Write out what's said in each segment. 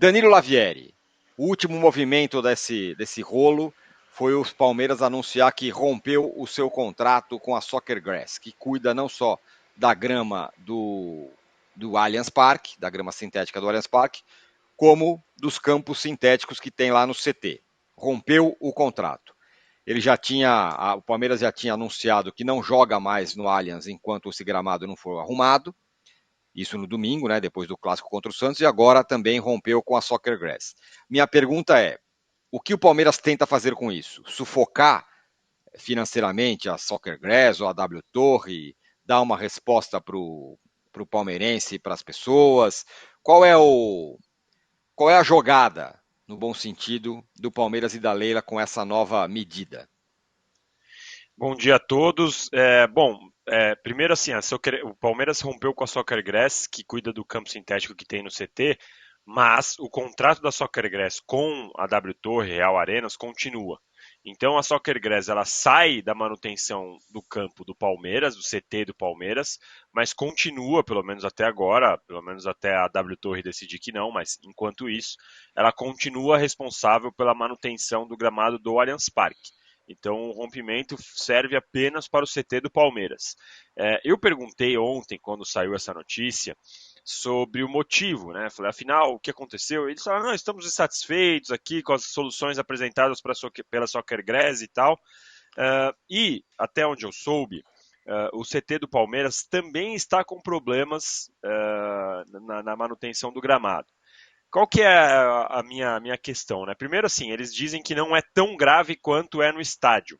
Danilo Lavieri, o último movimento desse rolo foi o Palmeiras anunciar que rompeu o seu contrato com a Soccer Grass, que cuida não só da grama do Allianz Parque, da grama sintética do Allianz Parque, como dos campos sintéticos que tem lá no CT. Rompeu o contrato. O Palmeiras já tinha anunciado que não joga mais no Allianz enquanto esse gramado não for arrumado. Isso no domingo, né, depois do clássico contra o Santos, e agora também rompeu com a Soccer Grass. Minha pergunta é: o que o Palmeiras tenta fazer com isso? Sufocar financeiramente a Soccer Grass ou a W Torre? Dar uma resposta para o palmeirense e para as pessoas? Qual é, qual é a jogada, no bom sentido, do Palmeiras e da Leila com essa nova medida? Bom dia a todos. Primeiro assim, o Palmeiras rompeu com a Soccer Grass, que cuida do campo sintético que tem no CT, mas o contrato da Soccer Grass com a W Torre Real Arenas continua. Então a Soccer Grass ela sai da manutenção do campo do Palmeiras, do CT do Palmeiras, mas continua, pelo menos até agora, pelo menos até a W Torre decidir que não, mas enquanto isso, ela continua responsável pela manutenção do gramado do Allianz Parque. Então, o rompimento serve apenas para o CT do Palmeiras. Eu perguntei ontem, quando saiu essa notícia, sobre o motivo, né? Falei, afinal, o que aconteceu? Eles falaram, não, estamos insatisfeitos aqui com as soluções apresentadas pela Soccer Grass e tal. E, até onde eu soube, o CT do Palmeiras também está com problemas na manutenção do gramado. Qual que é a minha questão, né? Primeiro, assim, eles dizem que não é tão grave quanto é no estádio.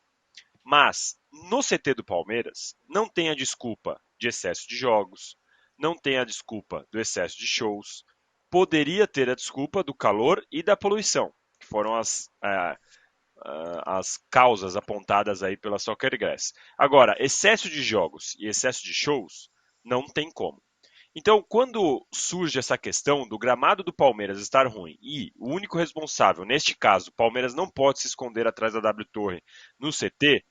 Mas, no CT do Palmeiras, não tem a desculpa de excesso de jogos, não tem a desculpa do excesso de shows, poderia ter a desculpa do calor e da poluição, que foram as causas apontadas aí pela Soccer Grass. Agora, excesso de jogos e excesso de shows, não tem como. Então, quando surge essa questão do gramado do Palmeiras estar ruim e o único responsável, neste caso, o Palmeiras não pode se esconder atrás da W Torre no CT,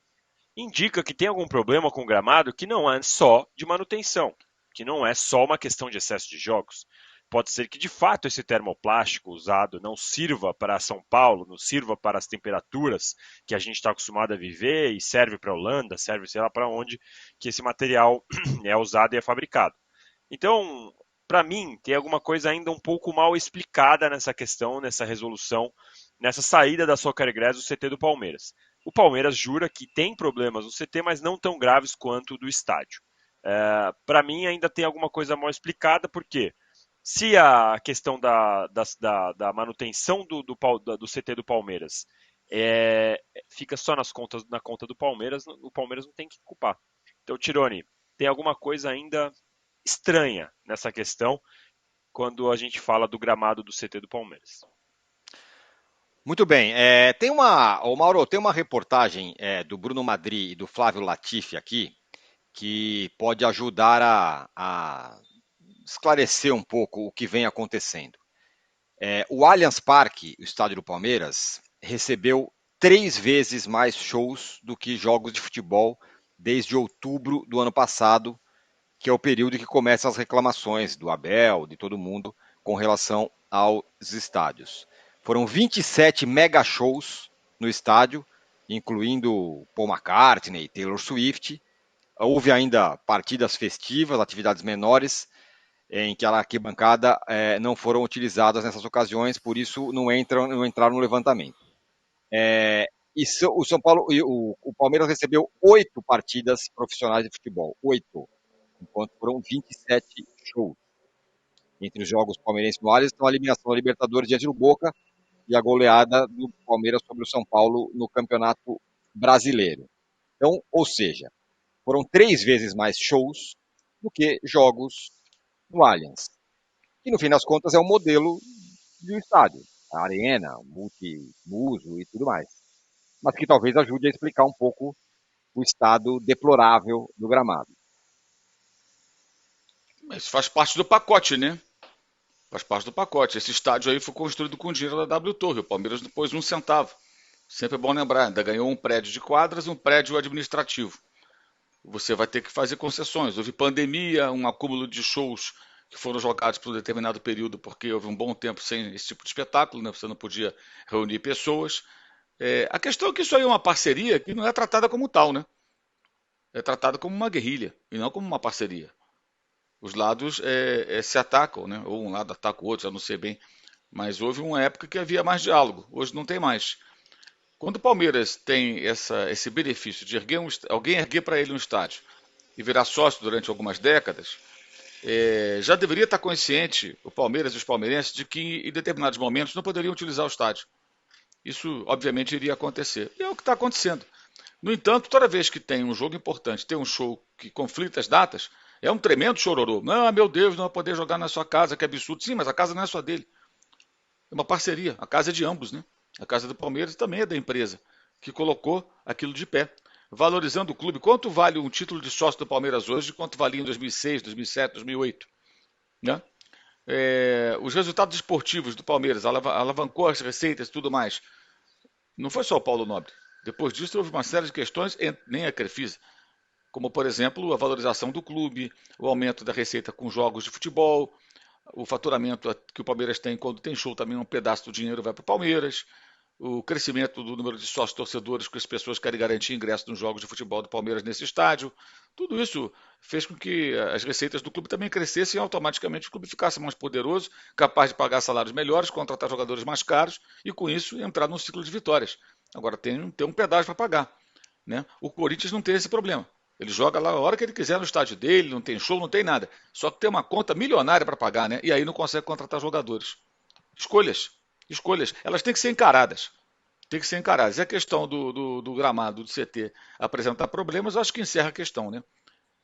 indica que tem algum problema com o gramado que não é só de manutenção, que não é só uma questão de excesso de jogos. Pode ser que de fato esse termoplástico usado não sirva para São Paulo, não sirva para as temperaturas que a gente está acostumado a viver e serve para a Holanda, serve sei lá para onde que esse material é usado e é fabricado. Então, para mim, tem alguma coisa ainda um pouco mal explicada nessa questão, nessa resolução, nessa saída da Soccer Grass do CT do Palmeiras. O Palmeiras jura que tem problemas no CT, mas não tão graves quanto o do estádio. Para mim, ainda tem alguma coisa mal explicada, porque se a questão da manutenção do CT do Palmeiras fica só na conta do Palmeiras, o Palmeiras não tem que culpar. Então, Tironi, tem alguma coisa ainda estranha nessa questão quando a gente fala do gramado do CT do Palmeiras. Muito bem. Mauro, tem uma reportagem do Bruno Madri e do Flávio Latifi aqui que pode ajudar a esclarecer um pouco o que vem acontecendo. O Allianz Parque, o estádio do Palmeiras, recebeu 3 vezes mais shows do que jogos de futebol desde outubro do ano passado, que é o período que começam as reclamações do Abel, de todo mundo, com relação aos estádios. Foram 27 mega shows no estádio, incluindo Paul McCartney, Taylor Swift. Houve ainda partidas festivas, atividades menores, em que a arquibancada não foram utilizadas nessas ocasiões, por isso não entraram no levantamento. O São Paulo, o Palmeiras recebeu 8 partidas profissionais de futebol, 8, enquanto foram 27 shows. Entre os jogos palmeirenses no Allianz estão a eliminação da Libertadores diante do Boca e a goleada do Palmeiras sobre o São Paulo no Campeonato Brasileiro. Então, ou seja, foram 3 vezes mais shows do que jogos no Allianz. Que no fim das contas é o modelo de um estádio. A arena, multiuso e tudo mais. Mas que talvez ajude a explicar um pouco o estado deplorável do gramado. Mas faz parte do pacote, né? Faz parte do pacote. Esse estádio aí foi construído com dinheiro da W Torre. O Palmeiras não pôs um centavo. Sempre é bom lembrar, ainda ganhou um prédio de quadras e um prédio administrativo. Você vai ter que fazer concessões. Houve pandemia, um acúmulo de shows que foram jogados por um determinado período, porque houve um bom tempo sem esse tipo de espetáculo, né? Você não podia reunir pessoas. A questão é que isso aí é uma parceria que não é tratada como tal, né? É tratada como uma guerrilha e não como uma parceria. Os lados se atacam, né? Ou um lado ataca o outro, já não sei bem. Mas houve uma época que havia mais diálogo, hoje não tem mais. Quando o Palmeiras tem esse benefício de alguém erguer para ele um estádio e virar sócio durante algumas décadas, já deveria estar consciente o Palmeiras e os palmeirenses de que em determinados momentos não poderiam utilizar o estádio. Isso, obviamente, iria acontecer. E é o que está acontecendo. No entanto, toda vez que tem um jogo importante, tem um show que conflita as datas, é um tremendo chororô. Não, meu Deus, não vai poder jogar na sua casa, que absurdo. Sim, mas a casa não é só dele. É uma parceria. A casa é de ambos, né? A casa do Palmeiras também é da empresa, que colocou aquilo de pé, valorizando o clube. Quanto vale um título de sócio do Palmeiras hoje? Quanto valia em 2006, 2007, 2008? Né? Os resultados esportivos do Palmeiras alavancou as receitas e tudo mais. Não foi só o Paulo Nobre. Depois disso, houve uma série de questões, nem a Crefisa, como, por exemplo, a valorização do clube, o aumento da receita com jogos de futebol, o faturamento que o Palmeiras tem quando tem show também, um pedaço do dinheiro vai para o Palmeiras, o crescimento do número de sócios torcedores que as pessoas querem garantir ingresso nos jogos de futebol do Palmeiras nesse estádio. Tudo isso fez com que as receitas do clube também crescessem e automaticamente o clube ficasse mais poderoso, capaz de pagar salários melhores, contratar jogadores mais caros e com isso entrar num ciclo de vitórias. Agora tem um pedágio para pagar. Né? O Corinthians não tem esse problema. Ele joga lá a hora que ele quiser no estádio dele, não tem show, não tem nada. Só que tem uma conta milionária para pagar, né? E aí não consegue contratar jogadores. Escolhas. Escolhas. Elas têm que ser encaradas. Tem que ser encaradas. E a questão do gramado do CT apresentar problemas, eu acho que encerra a questão, né?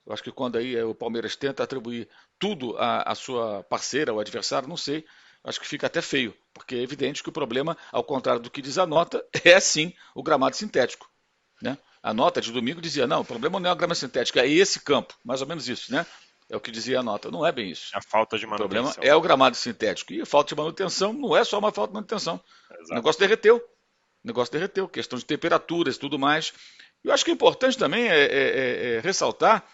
Eu acho que quando aí o Palmeiras tenta atribuir tudo à sua parceira, ao adversário, não sei, acho que fica até feio, porque é evidente que o problema, ao contrário do que diz a nota, é sim o gramado sintético. Né? A nota de domingo dizia, não, o problema não é a grama sintética, é esse campo, mais ou menos isso, né? É o que dizia a nota. Não é bem isso. A falta de O manutenção. problema é o gramado sintético. E a falta de manutenção não é só uma falta de manutenção. Exato. O negócio derreteu. O negócio derreteu. Questão de temperaturas e tudo mais. Eu acho que é importante também ressaltar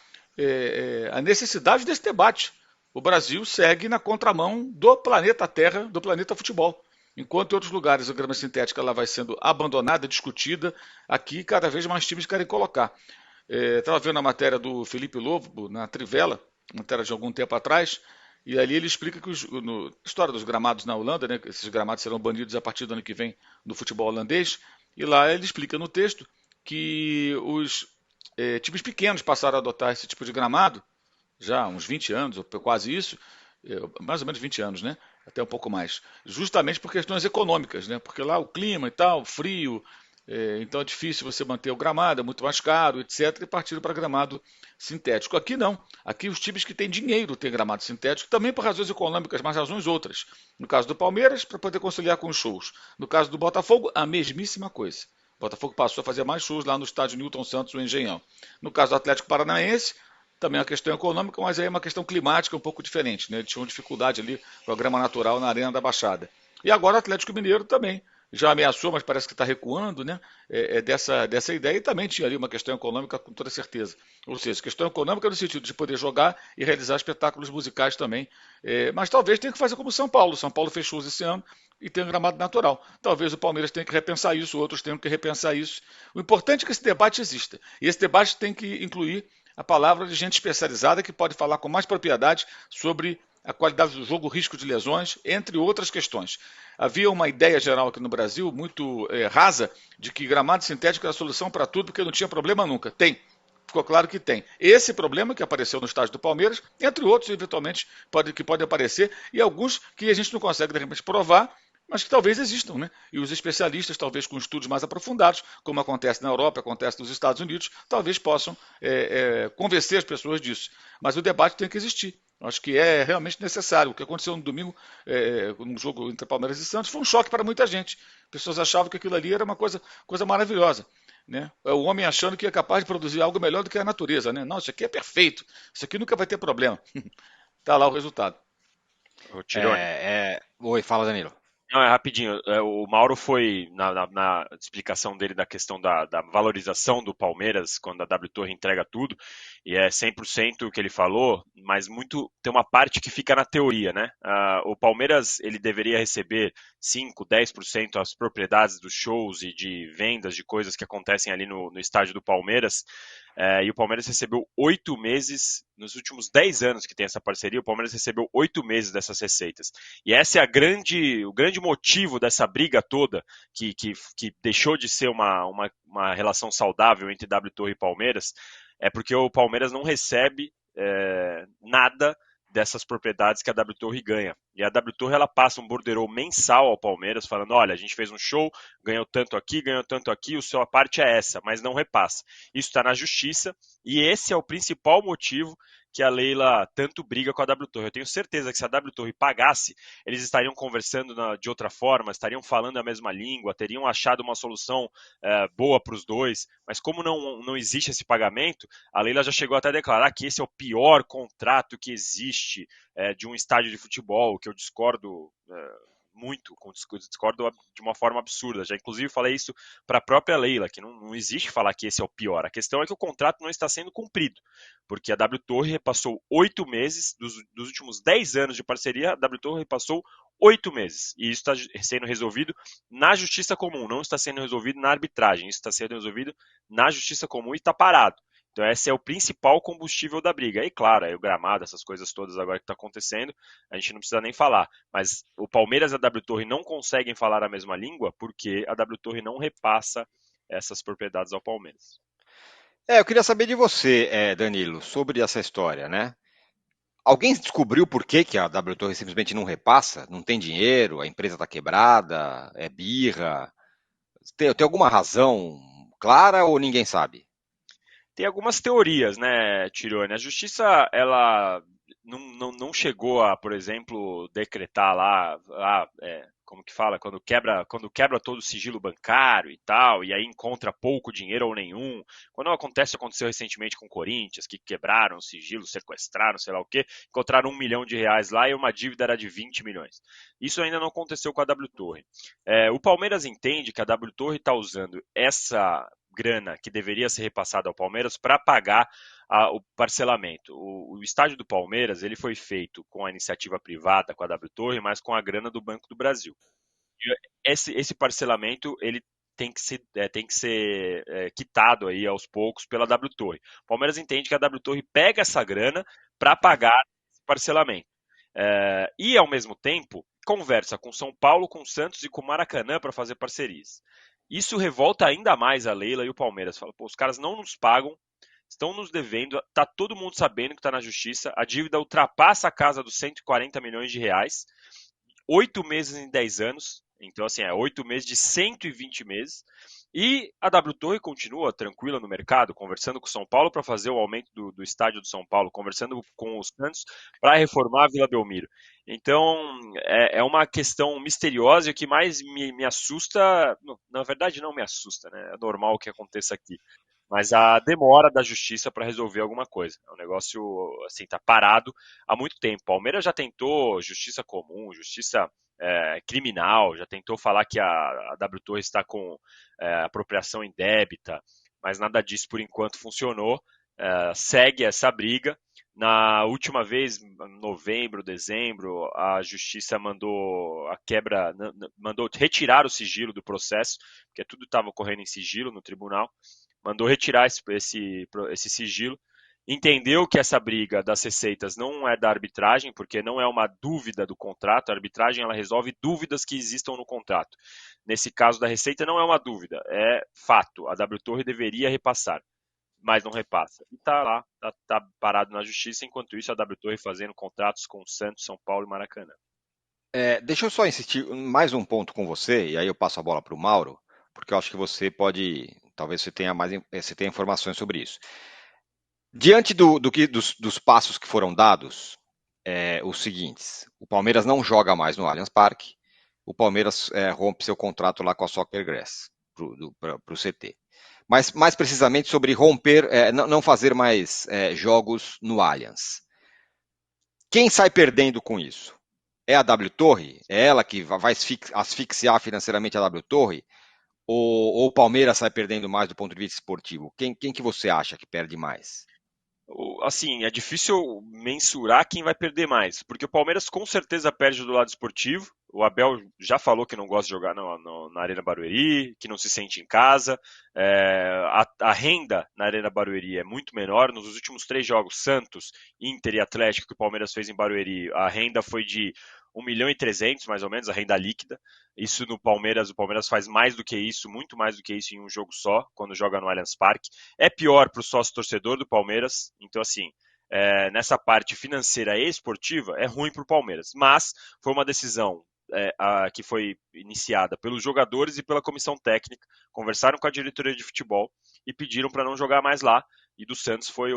a necessidade desse debate. O Brasil segue na contramão do planeta Terra, do planeta futebol. Enquanto em outros lugares a grama sintética ela vai sendo abandonada, discutida, aqui cada vez mais times querem colocar. Estava vendo a matéria do Felipe Lobo na Trivela, matéria de algum tempo atrás, e ali ele explica que a história dos gramados na Holanda, né, esses gramados serão banidos a partir do ano que vem no futebol holandês, e lá ele explica no texto que os times pequenos passaram a adotar esse tipo de gramado, já há uns 20 anos, ou quase isso, mais ou menos 20 anos, né? Até um pouco mais. Justamente por questões econômicas, né? Porque lá o clima e tal, frio, então é difícil você manter o gramado, é muito mais caro, etc. E partiram para gramado sintético. Aqui não. Aqui os times que têm dinheiro têm gramado sintético, também por razões econômicas, mas razões outras. No caso do Palmeiras, para poder conciliar com os shows. No caso do Botafogo, a mesmíssima coisa. O Botafogo passou a fazer mais shows lá no estádio Newton Santos, o Engenhão. No caso do Atlético Paranaense, também é uma questão econômica, mas aí é uma questão climática um pouco diferente. Né? Eles tinham dificuldade ali com a grama natural na Arena da Baixada. E agora o Atlético Mineiro também. Já ameaçou, mas parece que está recuando, né? Dessa ideia. E também tinha ali uma questão econômica com toda certeza. Ou seja, questão econômica no sentido de poder jogar e realizar espetáculos musicais também. Mas talvez tenha que fazer como São Paulo. São Paulo fechou esse ano e tem um gramado natural. Talvez o Palmeiras tenha que repensar isso, outros tenham que repensar isso. O importante é que esse debate exista. E esse debate tem que incluir a palavra de gente especializada que pode falar com mais propriedade sobre a qualidade do jogo, o risco de lesões, entre outras questões. Havia uma ideia geral aqui no Brasil, muito rasa, de que gramado sintético era a solução para tudo, porque não tinha problema nunca. Tem. Ficou claro que tem. Esse problema que apareceu no estádio do Palmeiras, entre outros, eventualmente, que podem aparecer, e alguns que a gente não consegue, de repente, provar, mas que talvez existam, né? E os especialistas, talvez com estudos mais aprofundados, como acontece na Europa, acontece nos Estados Unidos, talvez possam convencer as pessoas disso. Mas o debate tem que existir. Acho que é realmente necessário. O que aconteceu no domingo, no jogo entre Palmeiras e Santos, foi um choque para muita gente. Pessoas achavam que aquilo ali era uma coisa maravilhosa. Né? O homem achando que é capaz de produzir algo melhor do que a natureza. Né? Não, isso aqui é perfeito. Isso aqui nunca vai ter problema. Está lá o resultado. Oi, fala, Danilo. Não, é rapidinho. O Mauro foi, na explicação dele da questão da valorização do Palmeiras, quando a W Torre entrega tudo, e é 100% o que ele falou, mas tem uma parte que fica na teoria, né? O Palmeiras ele deveria receber 5, 10% as propriedades dos shows e de vendas de coisas que acontecem ali no estádio do Palmeiras. E o Palmeiras recebeu 8 meses, nos últimos 10 anos que tem essa parceria, o Palmeiras recebeu 8 meses dessas receitas. E esse é o grande motivo dessa briga toda, que deixou de ser uma relação saudável entre W Torre e Palmeiras, é porque o Palmeiras não recebe nada dessas propriedades que a W Torre ganha. E a W Torre ela passa um borderô mensal ao Palmeiras, falando: olha, a gente fez um show, ganhou tanto aqui, a sua parte é essa, mas não repassa. Isso está na justiça, e esse é o principal motivo que a Leila tanto briga com a W Torre. Eu tenho certeza que se a W Torre pagasse, eles estariam conversando de outra forma, estariam falando a mesma língua, teriam achado uma solução boa para os dois, mas como não existe esse pagamento, a Leila já chegou até a declarar que esse é o pior contrato que existe de um estádio de futebol, que eu discordo muito, discordo de uma forma absurda. Já inclusive falei isso para a própria Leila, que não existe falar que esse é o pior. A questão é que o contrato não está sendo cumprido, porque a W Torre repassou 8 meses, dos últimos 10 anos de parceria, a W Torre repassou 8 meses. E isso está sendo resolvido na justiça comum, não está sendo resolvido na arbitragem, isso está sendo resolvido na justiça comum e está parado. Então esse é o principal combustível da briga. E claro, aí o gramado, essas coisas todas agora que está acontecendo, a gente não precisa nem falar. Mas o Palmeiras e a W Torre não conseguem falar a mesma língua porque a W Torre não repassa essas propriedades ao Palmeiras. Eu queria saber de você, Danilo, sobre essa história, né? Alguém descobriu por que a W Torre simplesmente não repassa? Não tem dinheiro, a empresa está quebrada, é birra? Tem alguma razão clara ou ninguém sabe? Tem algumas teorias, né, Tirone? A justiça, ela não chegou a, por exemplo, decretar lá, como que fala, quando quebra todo o sigilo bancário e tal, e aí encontra pouco dinheiro ou nenhum. Quando aconteceu recentemente com o Corinthians, que quebraram o sigilo, sequestraram, sei lá o quê, encontraram R$1 milhão lá e uma dívida era de 20 milhões. Isso ainda não aconteceu com a W Torre. O Palmeiras entende que a W Torre está usando essa grana que deveria ser repassada ao Palmeiras para pagar o parcelamento. O estádio do Palmeiras ele foi feito com a iniciativa privada, com a W Torre, mas com a grana do Banco do Brasil. E esse parcelamento ele tem que ser quitado aí aos poucos pela W Torre. O Palmeiras entende que a W Torre pega essa grana para pagar esse parcelamento. E, ao mesmo tempo, conversa com São Paulo, com Santos e com Maracanã para fazer parcerias. Isso revolta ainda mais a Leila e o Palmeiras. Fala, pô, os caras não nos pagam, estão nos devendo, tá todo mundo sabendo que está na justiça, a dívida ultrapassa a casa dos 140 milhões de reais, 8 meses em 10 anos, então assim, 8 meses de 120 meses, e a W Torre continua tranquila no mercado, conversando com o São Paulo para fazer o aumento do estádio do São Paulo, conversando com os Santos para reformar a Vila Belmiro. Então, é uma questão misteriosa e o que mais me assusta, na verdade não me assusta, né? É normal que aconteça aqui, mas a demora da justiça para resolver alguma coisa. É um negócio, assim, tá parado há muito tempo. Palmeiras já tentou justiça comum, justiça criminal, já tentou falar que a W Torre está com apropriação indébita, mas nada disso por enquanto funcionou. Segue essa briga. Na última vez, novembro, dezembro, a justiça mandou mandou retirar o sigilo do processo, porque tudo estava ocorrendo em sigilo no tribunal, mandou retirar esse sigilo, entendeu que essa briga das receitas não é da arbitragem, porque não é uma dúvida do contrato, a arbitragem ela resolve dúvidas que existam no contrato. Nesse caso da receita não é uma dúvida, é fato, a W Torre deveria repassar, mas não repassa. E está lá, tá parado na justiça, enquanto isso a W Torre fazendo contratos com Santos, São Paulo e Maracanã. Deixa eu só insistir mais um ponto com você, e aí eu passo a bola para o Mauro, porque eu acho que você pode, talvez você tenha você tenha informações sobre isso. Diante dos passos que foram dados, os seguintes: o Palmeiras não joga mais no Allianz Parque, o Palmeiras rompe seu contrato lá com a Soccer Grass para o CT. Mas mais precisamente sobre romper, não fazer mais jogos no Allianz. Quem sai perdendo com isso? É a W Torre? É ela que vai asfixiar financeiramente a W Torre? Ou o Palmeiras sai perdendo mais do ponto de vista esportivo? Quem que você acha que perde mais? Assim, é difícil mensurar quem vai perder mais, porque o Palmeiras com certeza perde do lado esportivo. O Abel já falou que não gosta de jogar na Arena Barueri, que não se sente em casa. A renda na Arena Barueri é muito menor. Nos últimos 3 jogos, Santos, Inter e Atlético, que o Palmeiras fez em Barueri, a renda foi de 1.300.000, mais ou menos, a renda líquida. Isso no Palmeiras, o Palmeiras faz mais do que isso, muito mais do que isso em um jogo só, quando joga no Allianz Parque. É pior para o sócio torcedor do Palmeiras, então assim, nessa parte financeira e esportiva, é ruim para o Palmeiras. Mas foi uma decisão que foi iniciada pelos jogadores e pela comissão técnica, conversaram com a diretoria de futebol e pediram para não jogar mais lá. E do Santos foi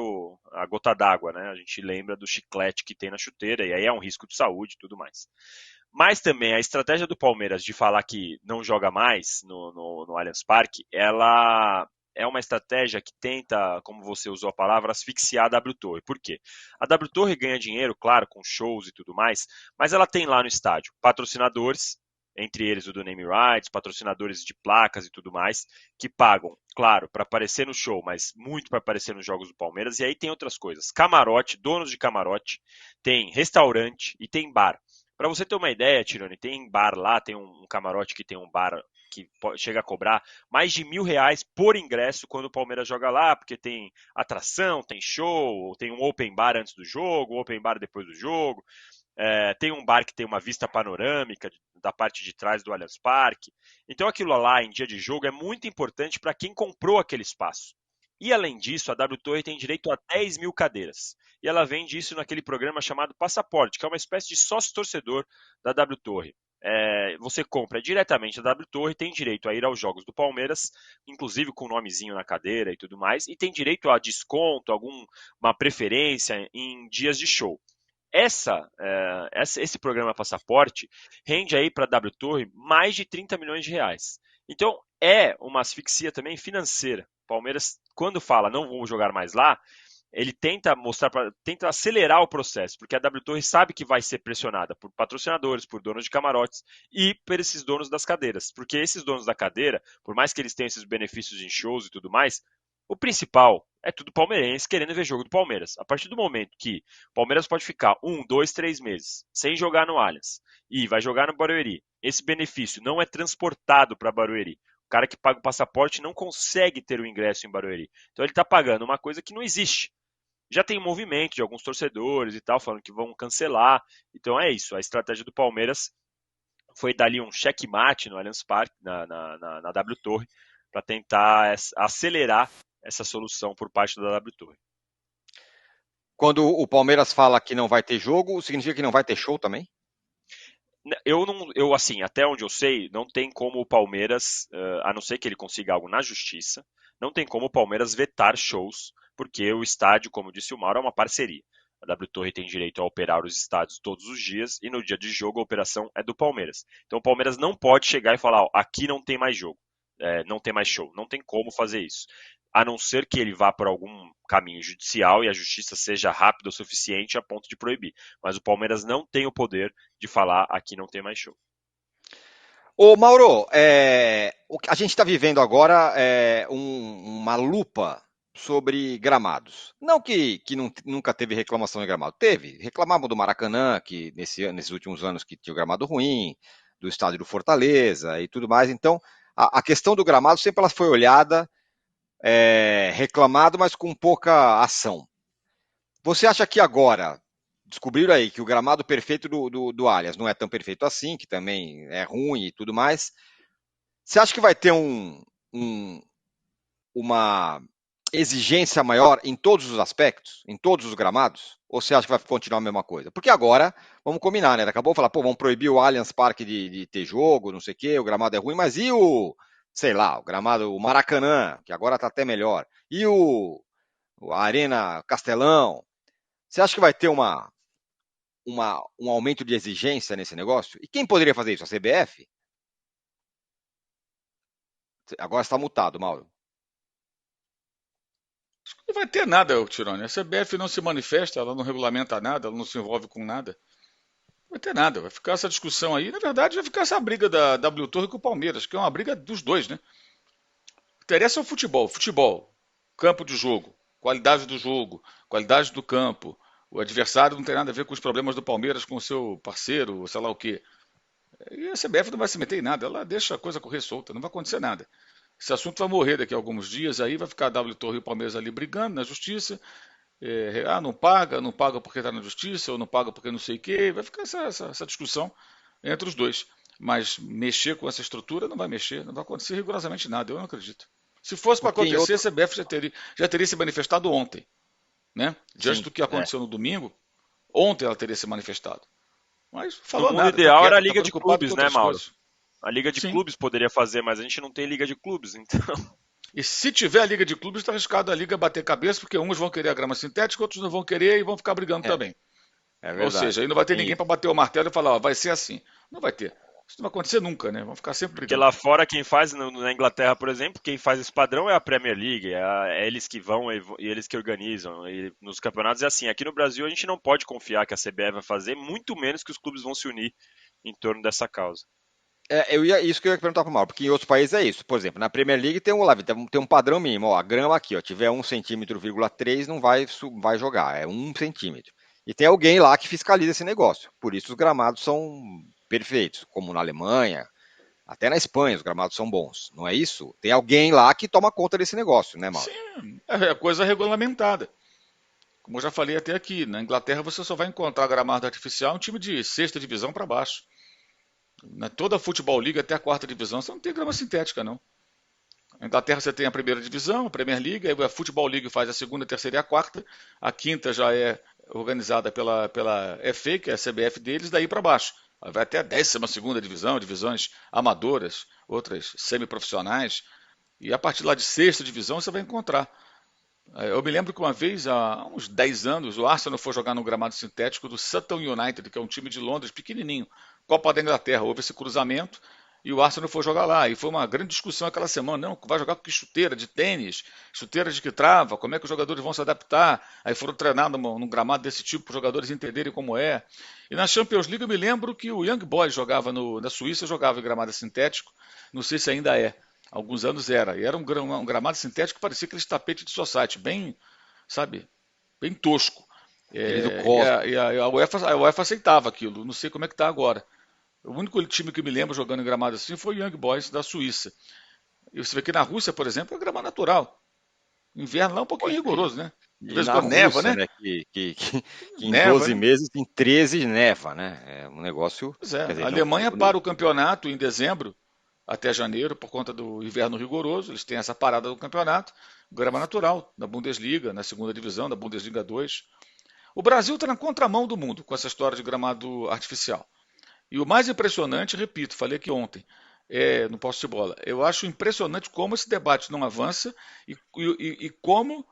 a gota d'água, né? A gente lembra do chiclete que tem na chuteira, e aí é um risco de saúde e tudo mais. Mas também a estratégia do Palmeiras de falar que não joga mais no Allianz Parque, ela é uma estratégia que tenta, como você usou a palavra, asfixiar a W Torre. Por quê? A W Torre ganha dinheiro, claro, com shows e tudo mais, mas ela tem lá no estádio patrocinadores, entre eles o do Name Rights, patrocinadores de placas e tudo mais, que pagam, claro, para aparecer no show, mas muito para aparecer nos jogos do Palmeiras. E aí tem outras coisas: camarote, donos de camarote, tem restaurante e tem bar. Para você ter uma ideia, Tirone, tem bar lá, tem um camarote que tem um bar que chega a cobrar mais de R$ 1.000 por ingresso quando o Palmeiras joga lá, porque tem atração, tem show, tem um open bar antes do jogo, open bar depois do jogo. Tem um bar que tem uma vista panorâmica da parte de trás do Allianz Parque. Então aquilo lá em dia de jogo é muito importante para quem comprou aquele espaço. E além disso, a W Torre tem direito a 10.000 cadeiras. E ela vende isso naquele programa chamado Passaporte, que é uma espécie de sócio-torcedor da W Torre. Você compra diretamente da W Torre, tem direito a ir aos jogos do Palmeiras, inclusive com o nomezinho na cadeira e tudo mais, e tem direito a desconto, alguma preferência em dias de show. Esse programa Passaporte rende aí para a W Torre mais de 30 milhões de reais. Então é uma asfixia também financeira. O Palmeiras, quando fala não vou jogar mais lá, ele tenta tenta acelerar o processo, porque a W Torre sabe que vai ser pressionada por patrocinadores, por donos de camarotes e por esses donos das cadeiras. Porque esses donos da cadeira, por mais que eles tenham esses benefícios em shows e tudo mais, o principal é tudo palmeirense querendo ver jogo do Palmeiras. A partir do momento que o Palmeiras pode ficar 1, 2, 3 meses sem jogar no Allianz e vai jogar no Barueri, esse benefício não é transportado para Barueri. O cara que paga o passaporte não consegue ter o ingresso em Barueri. Então ele está pagando uma coisa que não existe. Já tem um movimento de alguns torcedores e tal, falando que vão cancelar. Então é isso. A estratégia do Palmeiras foi dar ali um checkmate no Allianz Parque, na W Torre, para tentar acelerar essa solução por parte da W Torre. Quando o Palmeiras fala que não vai ter jogo, significa que não vai ter show também? Eu assim, até onde eu sei, não tem como o Palmeiras, a não ser que ele consiga algo na justiça, não tem como o Palmeiras vetar shows, porque o estádio, como disse o Mauro, é uma parceria. A W Torre tem direito a operar os estádios todos os dias e no dia de jogo a operação é do Palmeiras. Então o Palmeiras não pode chegar e falar, ó, aqui não tem mais jogo, não tem mais show, não tem como fazer isso. A não ser que ele vá por algum caminho judicial e a justiça seja rápida o suficiente a ponto de proibir. Mas o Palmeiras não tem o poder de falar aqui não tem mais show. Ô Mauro, a gente está vivendo agora uma lupa sobre gramados. Não que nunca teve reclamação de gramado. Teve. Reclamavam do Maracanã, que nesses últimos anos que tinha o gramado ruim, do estádio do Fortaleza e tudo mais. Então, a questão do gramado sempre ela foi olhada, reclamado, mas com pouca ação. Você acha que agora descobriram aí que o gramado perfeito do Allianz não é tão perfeito assim, que também é ruim e tudo mais? Você acha que vai ter uma exigência maior em todos os aspectos, em todos os gramados? Ou você acha que vai continuar a mesma coisa? Porque agora, vamos combinar, né? Acabou de falar, vamos proibir o Allianz Parque de ter jogo, não sei o quê, o gramado é ruim, mas e sei lá, o gramado, o Maracanã, que agora tá até melhor, e a Arena Castelão? Você acha que vai ter um aumento de exigência nesse negócio? E quem poderia fazer isso? A CBF? Agora está mutado, Mauro. Não vai ter nada, Tirone. A CBF não se manifesta, ela não regulamenta nada, ela não se envolve com nada. Não vai ter nada. Vai ficar essa discussão aí. Na verdade, vai ficar essa briga da W Torre com o Palmeiras, que é uma briga dos dois, né? Interessa o futebol. Futebol, campo de jogo, qualidade do jogo, qualidade do campo, o adversário não tem nada a ver com os problemas do Palmeiras com o seu parceiro, sei lá o quê. E a CBF não vai se meter em nada, ela deixa a coisa correr solta, não vai acontecer nada. Esse assunto vai morrer daqui a alguns dias, aí vai ficar a W Torre e o Palmeiras ali brigando na justiça. Não paga, não paga porque está na justiça, ou não paga porque não sei o quê. Vai ficar essa discussão entre os dois. Mas mexer com essa estrutura não vai mexer, não vai acontecer rigorosamente nada, eu não acredito. Se fosse para acontecer, a CBF já teria se manifestado ontem. Né? Diante do que aconteceu no domingo, ontem ela teria se manifestado. Mas falou nada. O mundo ideal era a Liga de Clubes, né, Mauro? Coisas. A Liga de Clubes poderia fazer, mas a gente não tem Liga de Clubes, então... E se tiver a Liga de Clubes, está arriscado a Liga bater cabeça, porque uns vão querer a grama sintética, outros não vão querer e vão ficar brigando também. Ou seja, aí não vai ter ninguém para bater o martelo e falar, vai ser assim. Não vai ter. Isso não vai acontecer nunca, né? Vão ficar sempre brigando. Porque lá fora, quem faz, na Inglaterra, por exemplo, quem faz esse padrão é a Premier League, é eles que vão e eles que organizam. E nos campeonatos é assim. Aqui no Brasil, a gente não pode confiar que a CBF vai fazer, muito menos que os clubes vão se unir em torno dessa causa. Isso que eu ia perguntar para o Mauro, porque em outros países é isso. Por exemplo, na Premier League tem um padrão mínimo. Ó, a grama aqui, ó, tiver 1,3 cm, não vai jogar, é 1 centímetro. E tem alguém lá que fiscaliza esse negócio. Por isso os gramados são perfeitos, como na Alemanha, até na Espanha os gramados são bons. Não é isso? Tem alguém lá que toma conta desse negócio, né, Mauro? Sim, é coisa regulamentada. Como eu já falei até aqui, na Inglaterra você só vai encontrar gramado artificial em time de sexta divisão para baixo. Na toda a futebol liga até a quarta divisão você não tem grama sintética, não. Na Inglaterra você tem a primeira divisão, a Premier League, aí a Futebol League faz a segunda, a terceira e a quarta. A quinta já é organizada pela FA, que é a CBF deles, daí para baixo. Vai até a 12ª divisão, divisões amadoras, outras semiprofissionais. E a partir lá de sexta divisão você vai encontrar. Eu me lembro que uma vez, há uns 10 anos, o Arsenal foi jogar no gramado sintético do Sutton United, que é um time de Londres pequenininho, Copa da Inglaterra. Houve esse cruzamento e o Arsenal foi jogar lá. E foi uma grande discussão aquela semana. Não, vai jogar com que chuteira de tênis, chuteira de que trava, como é que os jogadores vão se adaptar? Aí foram treinar num gramado desse tipo para os jogadores entenderem como é. E na Champions League eu me lembro que o Young Boys jogava na Suíça, jogava em gramado sintético. Não sei se ainda é. Alguns anos era. E era um gramado sintético que parecia aqueles tapetes de society, bem, sabe, bem tosco. A UEFA aceitava aquilo. Não sei como é que está agora. O único time que me lembro jogando em gramado assim foi o Young Boys da Suíça. E você vê que na Rússia, por exemplo, é gramado natural. Inverno lá é um pouquinho rigoroso, né? De vez em quando neva, né? Que em neva, 12 meses, em 13 neva, né? É um negócio... Pois é. A Alemanha para o campeonato em dezembro, até janeiro, por conta do inverno rigoroso. Eles têm essa parada do campeonato. Grama natural, na Bundesliga, na segunda divisão, da Bundesliga 2. O Brasil está na contramão do mundo com essa história de gramado artificial. E o mais impressionante, repito, falei aqui ontem, no Posse de Bola, eu acho impressionante como esse debate não avança e como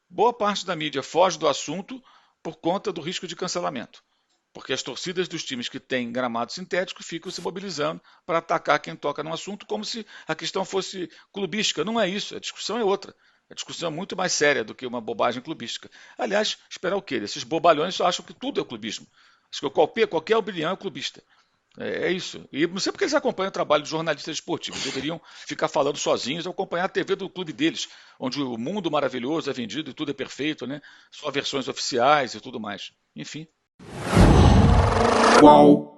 boa parte da mídia foge do assunto por conta do risco de cancelamento. Porque as torcidas dos times que têm gramado sintético ficam se mobilizando para atacar quem toca no assunto como se a questão fosse clubística. Não é isso, a discussão é outra. A discussão é muito mais séria do que uma bobagem clubística. Aliás, esperar o quê? Esses bobalhões só acham que tudo é clubismo. Acho que qualquer opinião é clubista. É isso. E não sei porque eles acompanham o trabalho de jornalistas esportivos. Deveriam ficar falando sozinhos e acompanhar a TV do clube deles, onde o mundo maravilhoso é vendido e tudo é perfeito, né? Só versões oficiais e tudo mais. Enfim. Qual?